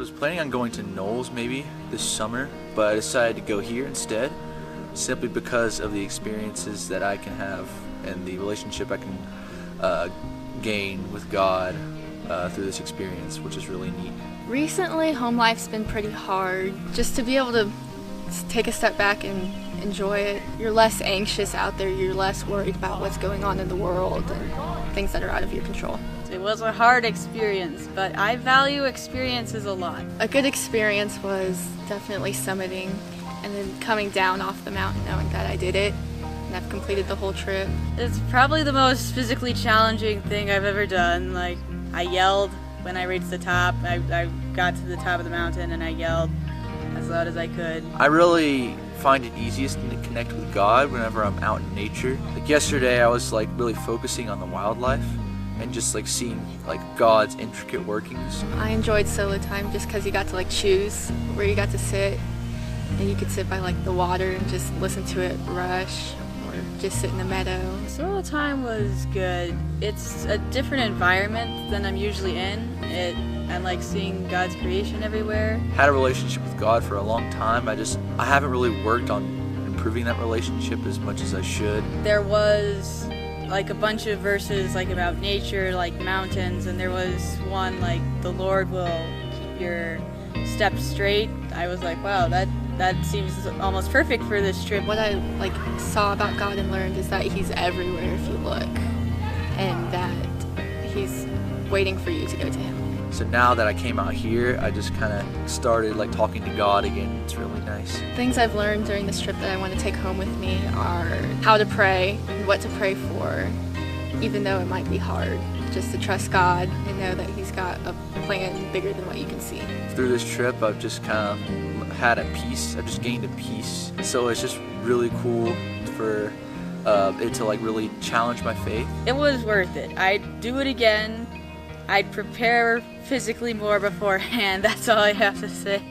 was planning on going to Knowles maybe this summer, but I decided to go here instead, simply because of the experiences that I can have and the relationship I can gain with God through this experience, which is really neat. Recently, home life's been pretty hard. Just to be able to take a step back and enjoy it, you're less anxious out there, you're less worried about what's going on in the world and things that are out of your control. It was a hard experience, but I value experiences a lot. A good experience was definitely summiting and then coming down off the mountain knowing that I did it and I've completed the whole trip. It's probably the most physically challenging thing I've ever done. Like, I yelled when I reached the top. I got to the top of the mountain and I yelled as loud as I could. I really find it easiest to connect with God whenever I'm out in nature. Like yesterday I was like really focusing on the wildlife and just like seeing like God's intricate workings. I enjoyed solo time just because you got to like choose where you got to sit, and you could sit by like the water and just listen to it rush, or just sit in the meadow. Solo time was good. It's a different environment than I'm usually in. I like seeing God's creation everywhere. Had a relationship with God for a long time. I haven't really worked on improving that relationship as much as I should. There was like a bunch of verses like about nature, like mountains, and there was one like the Lord will keep your steps straight. I was like, wow, that seems almost perfect for this trip. What I like saw about God and learned is that He's everywhere if you look, and that He's waiting for you to go to Him. So now that I came out here, I just kind of started like talking to God again. It's really nice. Things I've learned during this trip that I want to take home with me are how to pray and what to pray for, even though it might be hard. Just to trust God and know that He's got a plan bigger than what you can see. Through this trip, I've just kind of had a peace. I've just gained a peace. So it's just really cool for it to like really challenge my faith. It was worth it. I'd do it again. I'd prepare physically more beforehand. That's all I have to say.